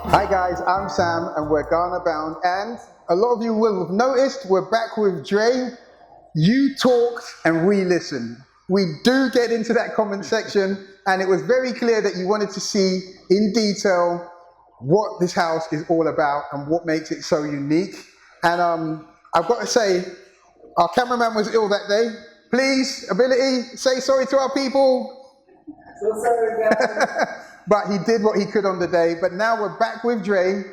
Hi guys, I'm Sam and we're Ghana bound, and a lot of you will have noticed we're back with Dre. You talk and we listen. We do get into that comment section, and it was very clear that you wanted to see in detail what this house is all about and what makes it so unique. And I've got to say, our cameraman was ill that day. Please, ability, say sorry to our people. So sorry, guys. But he did what he could on the day. But now we're back with Dre,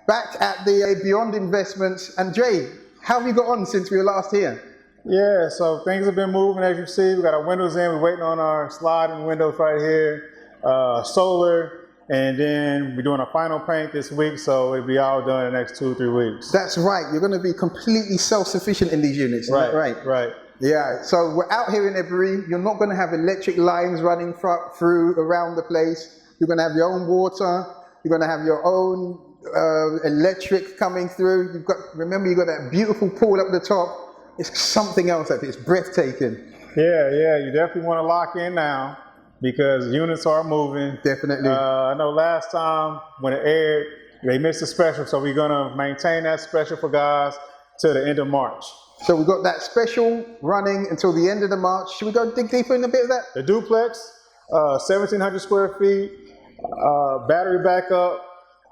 back at the Beyond Investments. And Dre, how have you got on since we were last here? Yeah, so things have been moving, as you see. We got our windows in. We're waiting on our sliding windows right here. Solar, and then we're doing a final paint this week, so it'll be all done in the next 2 or 3 weeks. That's right. You're going to be completely self-sufficient in these units. Right, right? Right. Yeah. So we're out here in Ebury. You're not going to have electric lines running through around the place. You're going to have your own water. You're going to have your own electric coming through. Remember, you've got that beautiful pool up the top. It's something else. It's breathtaking. Yeah, you definitely want to lock in now because units are moving. Definitely. I know last time when it aired, they missed a special, so we're going to maintain that special for guys to the end of March. So we've got that special running until the end of the March. Should we go dig deeper in a bit of that? The Duplex, 1,700 square feet, battery backup,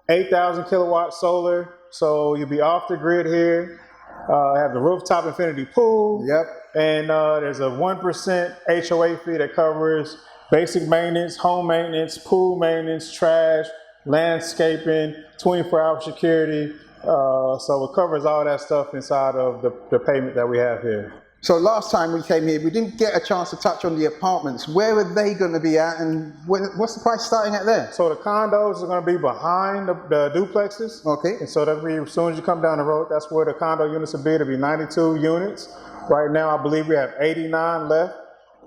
8,000 kilowatt solar, so you'll be off the grid here. Have the rooftop infinity pool. Yep. And there's a 1% HOA fee that covers basic maintenance, home maintenance, pool maintenance, trash, landscaping, 24-hour security. So it covers all that stuff inside of the payment that we have here. So last time we came here, we didn't get a chance to touch on the apartments. Where are they going to be at, and what's the price starting at there? So the condos are going to be behind the duplexes. Okay. And so that'll be, as soon as you come down the road, that's where the condo units will be. It'll be 92 units. Right now, I believe we have 89 left.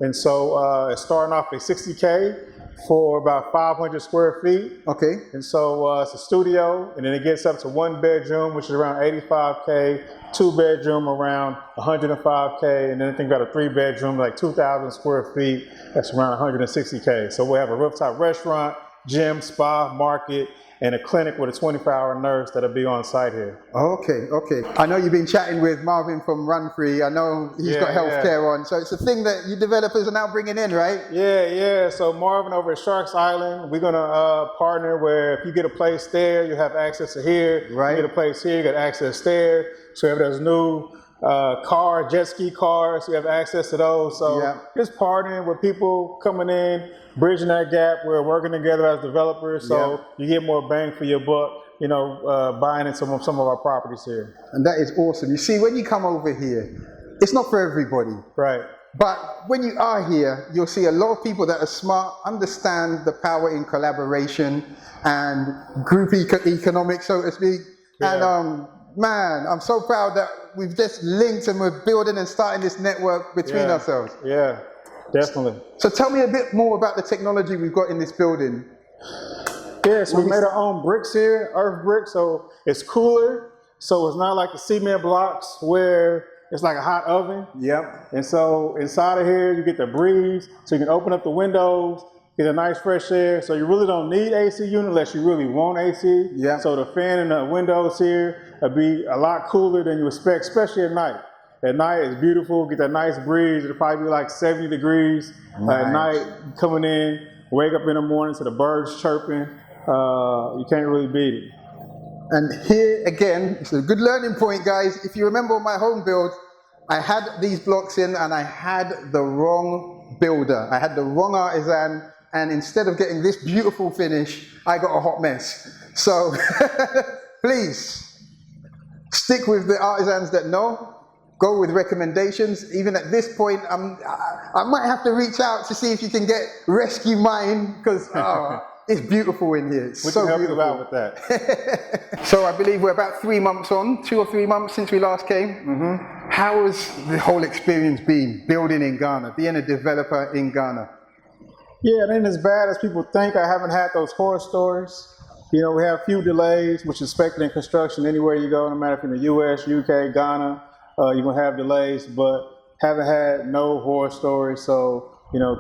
And so it's starting off at $60K for about 500 square feet. Okay. And so it's a studio, and then it gets up to 1 bedroom, which is around $85K, 2 bedroom around $105K, and then I think about a 3 bedroom, like 2,000 square feet, that's around $160K. So we'll have a rooftop restaurant, gym, spa, market, and a clinic with a 24-hour nurse that'll be on site here. Okay. I know you've been chatting with Marvin from Run Free. I know he's got healthcare on, so it's a thing that you developers are now bringing in, right? Yeah. So Marvin over at Sharks Island, we're gonna partner where if you get a place there, you have access to here. Right. You get a place here, you get access there. So if there's new jet ski cars, you have access to those. So just partnering with people coming in, bridging that gap. We're working together as developers, so you get more bang for your buck, buying in some of our properties here. And that is awesome. You see, when you come over here, it's not for everybody. Right. But when you are here, you'll see a lot of people that are smart, understand the power in collaboration and group economics, so to speak. Yeah. And man, I'm so proud that we've just linked and we're building and starting this network between ourselves. Yeah, definitely. So tell me a bit more about the technology we've got in this building. Yes, we made our own bricks here, earth bricks, so it's cooler. So it's not like the cement blocks where it's like a hot oven. Yep. And so inside of here, you get the breeze, so you can open up the windows, get a nice fresh air. So you really don't need AC unit unless you really want AC. Yeah. So the fan in the windows here will be a lot cooler than you expect, especially at night. At night, it's beautiful. Get that nice breeze. It'll probably be like 70 degrees at night coming in. Wake up in the morning to the birds chirping. You can't really beat it. And here again, it's a good learning point, guys. If you remember my home build, I had these blocks in and I had the wrong builder. I had the wrong artisan, and instead of getting this beautiful finish, I got a hot mess. So please stick with the artisans that know. Go with recommendations. Even at this point, I might have to reach out to see if you can rescue mine, because it's beautiful in here. It's so beautiful. We can help you out with that. So I believe we're about 3 months on, 2 or 3 months since we last came. Mm-hmm. How has the whole experience been building in Ghana, being a developer in Ghana? Yeah, it ain't as bad as people think. I haven't had those horror stories. We have a few delays, which is expected in construction anywhere you go, no matter if you're in the US, UK, Ghana, you're gonna have delays, but haven't had no horror stories. So,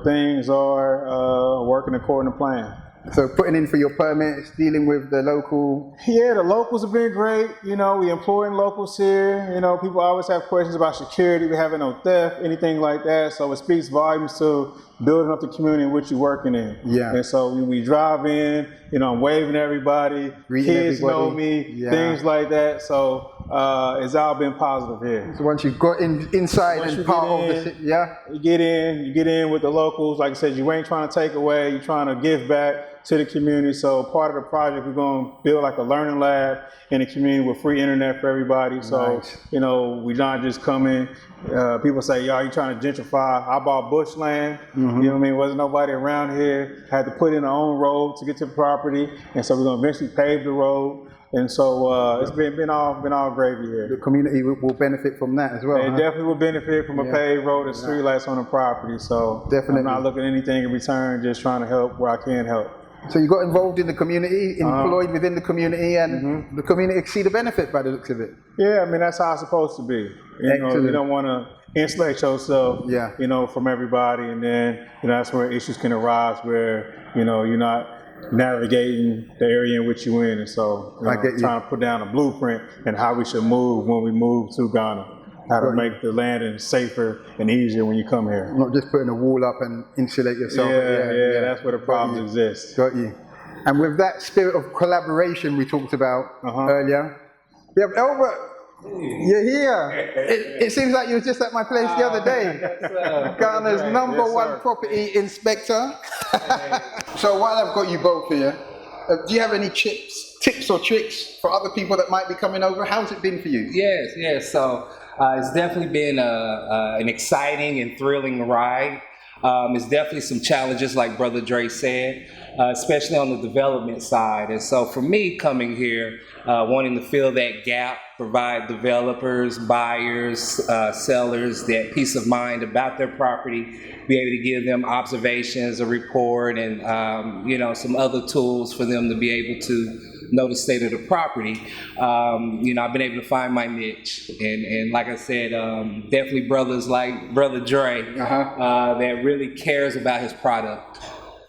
things are working according to plan. So putting in for your permits, dealing with the local. Yeah, the locals have been great. You know, we employing locals here. You know, people always have questions about security. We having no theft, anything like that. So it speaks volumes to building up the community in which you're working in. Yeah. And so when we drive in, you know, I'm waving at everybody. Greeting Kids everybody. know me, Yeah. things like that. So it's all been positive here. So once you've got inside Once and you part get of the in, city, yeah. You get in with the locals. Like I said, you ain't trying to take away, you're trying to give back to the community. So part of the project, we're going to build like a learning lab in the community with free internet for everybody. So, Nice. you know, we not just come in. People say, yo, you trying to gentrify? I bought bushland. You know what I mean? Wasn't nobody around here. Had to put in our own road to get to the property. And so we're going to eventually pave the road. And so it's been all gravy The here. community will benefit from that as well. They huh? definitely will benefit from a Yeah. paved road and streetlights on the property. So Definitely. I'm not looking at anything in return, just trying to help where I can help. So you got involved in the community, employed within the community, and the community see the benefit by the looks of it. Yeah, I mean, that's how it's supposed to be. You know, Excellent. you don't want to insulate yourself, Yeah. you know, from everybody, and then, you know, that's where issues can arise where, you know, you're not navigating the area in which you're in. And so, you know, I get you. trying to put down a blueprint and how we should move when we move to Ghana, how to Got you. make the landing safer and easier when you come here. Not just putting a wall up and insulate yourself. Yeah, that's where the Got problems you. exist. Got you. And with that spirit of collaboration we talked about earlier, we have Albert. You're here. It seems like you were just at my place the other day. Ghana's number Yes, one sir. property inspector. So while I've got you both here, do you have any tips or tricks for other people that might be coming over? How's it been for you? Yes. So it's definitely been an exciting and thrilling ride. It's definitely some challenges, like Brother Dre said, especially on the development side. And so for me coming here, wanting to fill that gap, provide developers, buyers, sellers that peace of mind about their property, be able to give them observations, a report, and you know, some other tools for them to be able to know the state of the property. You know, I've been able to find my niche, and like I said, definitely brothers like Brother Dre that really cares about his product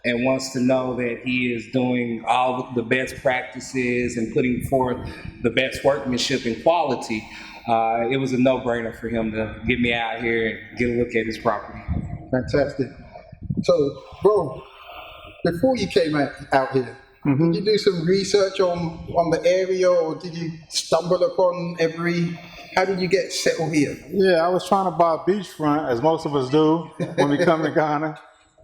and wants to know that he is doing all the best practices and putting forth the best workmanship and quality. It was a no-brainer for him to get me out here and get a look at his property. Fantastic. So, bro, before you came out here, did you do some research on the area, or did you stumble upon how did you get settled here? Yeah, I was trying to buy a beachfront, as most of us do when we come to Ghana.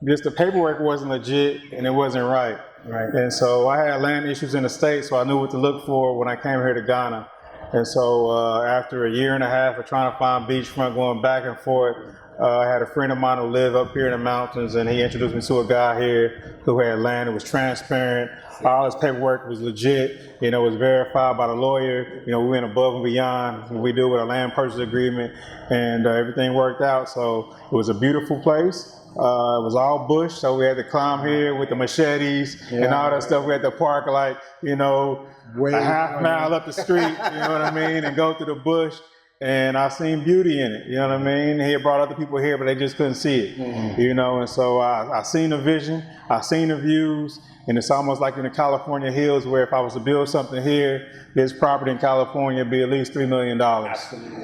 Just the paperwork wasn't legit and it wasn't right. Right. And so I had land issues in the States, so I knew what to look for when I came here to Ghana. And so after a year and a half of trying to find beachfront, going back and forth, I had a friend of mine who lived up here in the mountains, and he introduced me to a guy here who had land. It was transparent. All his paperwork was legit. You know, it was verified by the lawyer. You know, we went above and beyond what we do with our land purchase agreement, and everything worked out. So it was a beautiful place. It was all bush, so we had to climb here with the machetes and all that stuff. We had to park like, you know, a half mile up the street, you know what I mean, and go through the bush. And I seen beauty in it, you know what I mean? He had brought other people here, but they just couldn't see it, you know? And so I seen the vision, I seen the views, and it's almost like in the California hills where if I was to build something here, this property in California would be at least $3 million,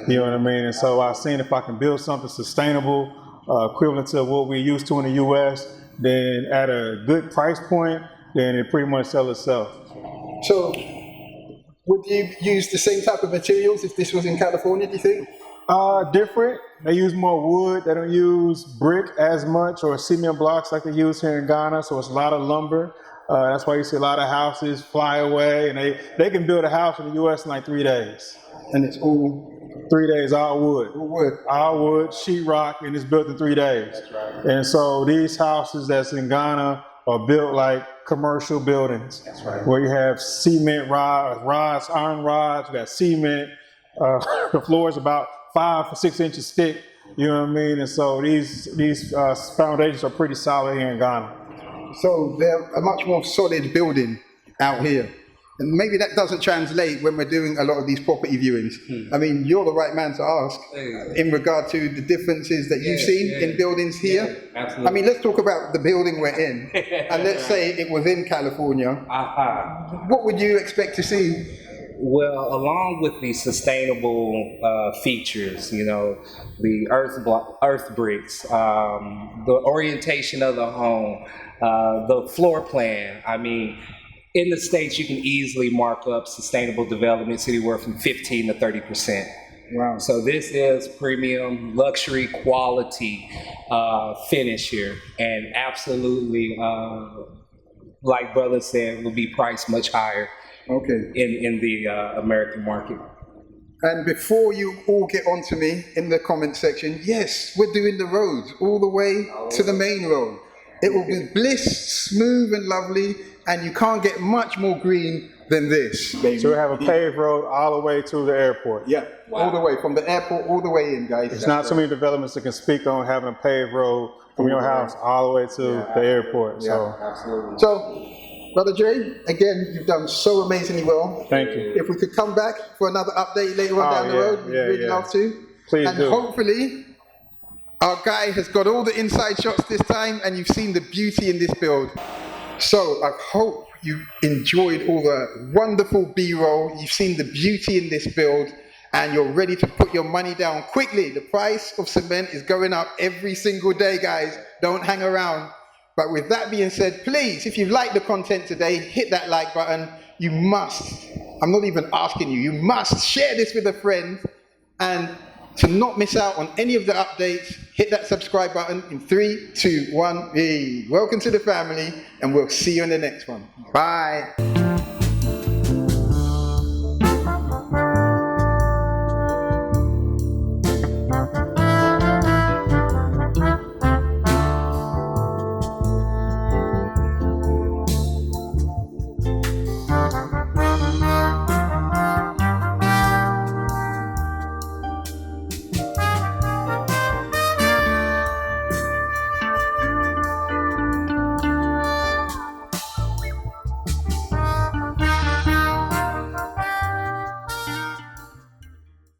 you know what I mean? And so I seen if I can build something sustainable, equivalent to what we're used to in the US, then at a good price point, then it pretty much sells itself. So, would you use the same type of materials if this was in California, do you think? Different. They use more wood. They don't use brick as much or cement blocks like they use here in Ghana, so it's a lot of lumber. That's why you see a lot of houses fly away, and they can build a house in the US in like 3 days. And it's all 3 days, all wood. wood. All wood, sheetrock, and it's built in 3 days. That's right. And so these houses that's in Ghana are built like commercial buildings. That's right. Where you have cement rods, iron rods, you got cement. The floor is about 5 to 6 inches thick. You know what I mean? And so these foundations are pretty solid here in Ghana. So they're a much more solid building out here. And maybe that doesn't translate when we're doing a lot of these property viewings. I mean, you're the right man to ask in regard to the differences that you've seen in buildings here. Yeah, absolutely. I mean, let's talk about the building we're in. And let's say it was in California. What would you expect to see? Well, along with the sustainable features, you know, the earth bricks, the orientation of the home, the floor plan. I mean, in the States, you can easily mark up sustainable developments anywhere from 15 to 30%. Wow. So this is premium, luxury, quality finish here, and absolutely, like brother said, will be priced much higher. Okay. In the American market. And before you all get onto me in the comment section, yes, we're doing the roads all the way to the main road. It will be bliss, smooth and lovely, and you can't get much more green than this, baby. So we have a paved road all the way to the airport. Yeah, all the way, from the airport all the way in, guys. There's not so many developments that can speak on having a paved road from your house all the way to the airport. So, Absolutely. So, Brother Dre, again, you've done so amazingly well. thank you. If we could come back for another update later on down the road, we'd really love to. Please and do. hopefully, our guy has got all the inside shots this time, and you've seen the beauty in this build. So I hope you enjoyed all the wonderful B-roll. You've seen the beauty in this build, and you're ready to put your money down quickly. The price of cement is going up every single day, guys. Don't hang around. But with that being said, please, if you like the content today, hit that like button. You must, I'm not even asking you, you must share this with a friend. And to not miss out on any of the updates, hit that subscribe button in 3, 2, 1. Hey, welcome to the family, and we'll see you in the next one. Bye.